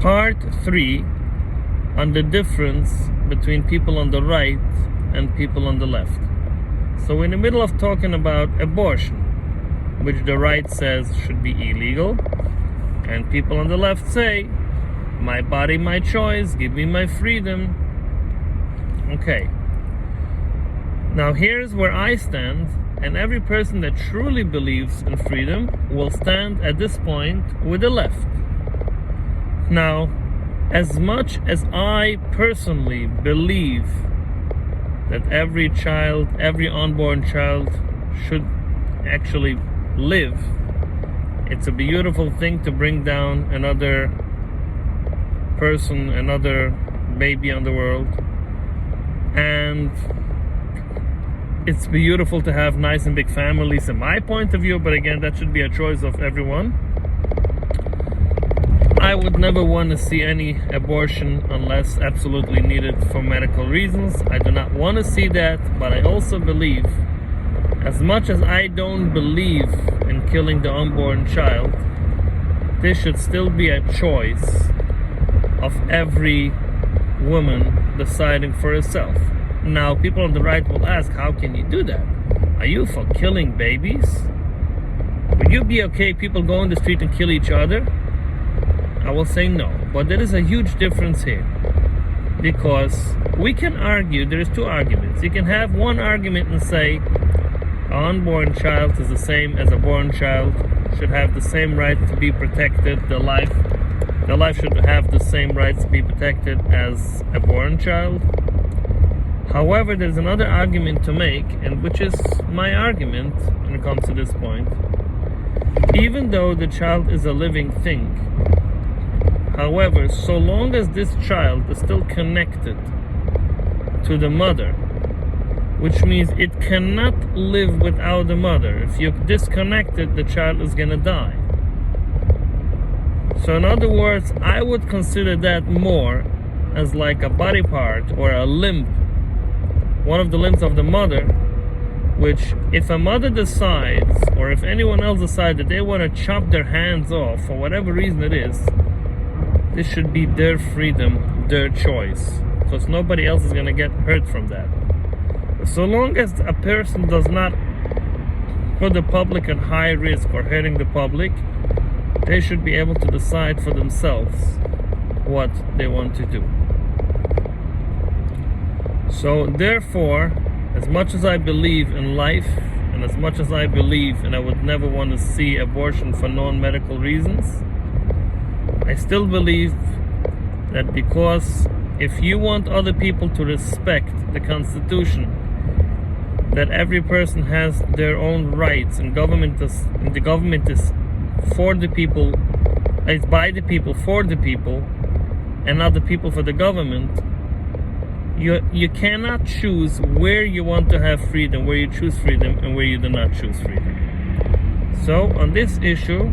Part 3 on the difference between people on the right and people on the left. So we're in the middle of talking about abortion, which the right says should be illegal, and people on the left say, my body, my choice, give me my freedom. Okay. Now here's where I stand, and every person that truly believes in freedom will stand at this point with the left. Now, as much as I personally believe that every child, every unborn child should actually live, it's a beautiful thing to bring down another person, another baby on the world, and it's beautiful to have nice and big families in my point of view, but again, that should be a choice of everyone. I would never want to see any abortion unless absolutely needed for medical reasons. I do not want to see that, but I also believe, as much as I don't believe in killing the unborn child, this should still be a choice of every woman deciding for herself. Now, people on the right will ask, how can you do that? Are you for killing babies? Would you be okay people go on the street and kill each other? I will say no, but there is a huge difference here, because we can argue, there is two arguments. You can have one argument and say an unborn child is the same as a born child, should have the same right to be protected, the life should have the same rights to be protected as a born child. However, there's another argument to make, and which is my argument when it comes to this point. Even though the child is a living thing, however, so long as this child is still connected to the mother, which means it cannot live without the mother. If you disconnect it, the child is gonna die. So in other words, I would consider that more as like a body part or a limb, one of the limbs of the mother, which if a mother decides, or if anyone else decides that they want to chop their hands off for whatever reason it is, this should be their freedom, their choice, because nobody else is going to get hurt from that. So long as a person does not put the public at high risk or hurting the public, they should be able to decide for themselves what they want to do. So therefore, as much as I believe in life, and as much as I believe, and I would never want to see abortion for non-medical reasons, I still believe that because if you want other people to respect the Constitution, that every person has their own rights, and the government is for the people, it's by the people for the people, and not the people for the government. You cannot choose where you want to have freedom, where you choose freedom, and where you do not choose freedom. So on this issue,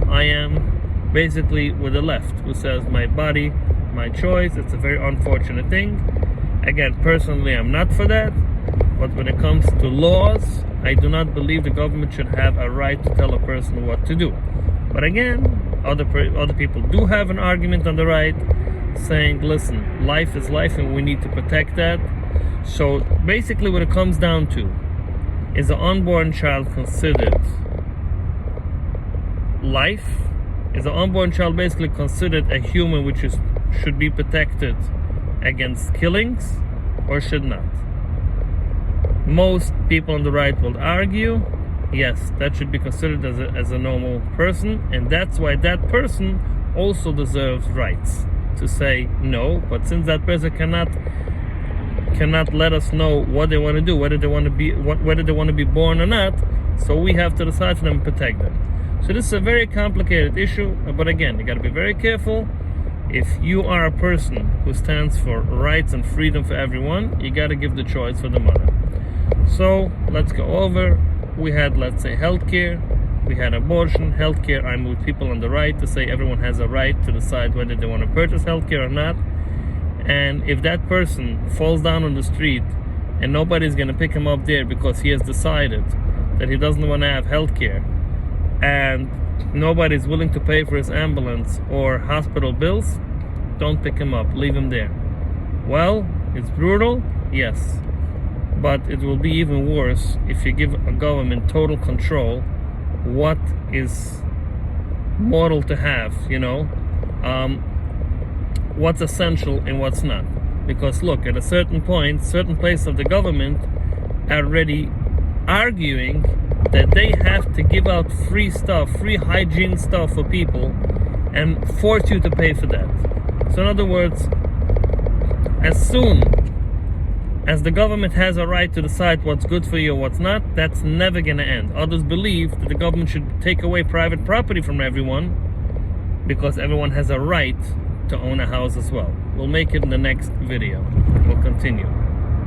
I am basically with the left, who says my body, my choice. It's a very unfortunate thing. Again, personally, I'm not for that. But when it comes to laws, I do not believe the government should have a right to tell a person what to do. But again, other people do have an argument on the right, saying, listen, life is life and we need to protect that. So basically what it comes down to is an unborn child considered life? Is an unborn child basically considered a human which should be protected against killings, or should not? Most people on the right will argue, yes, that should be considered as a normal person, and that's why that person also deserves rights to say no. But since that person cannot let us know what they want to do, whether they want to be born or not, so we have to decide for them and protect them. So this is a very complicated issue, but again, you got to be very careful. If you are a person who stands for rights and freedom for everyone, you got to give the choice for the mother. So let's go over. We had, let's say, healthcare. We had abortion, healthcare. I'm with people on the right to say everyone has a right to decide whether they want to purchase healthcare or not. And if that person falls down on the street and nobody's going to pick him up there because he has decided that he doesn't want to have healthcare, and nobody's willing to pay for his ambulance or hospital bills, don't pick him up, leave him there. Well, it's brutal, yes, but it will be even worse if you give a government total control what is mortal to have, you know, what's essential and what's not. Because look, at a certain point, certain place of the government are already arguing that they have to give out free stuff, free hygiene stuff for people and force you to pay for that. So in other words, as soon as the government has a right to decide what's good for you or what's not, that's never gonna end. Others believe that the government should take away private property from everyone because everyone has a right to own a house as well. We'll make it in the next video. We'll continue.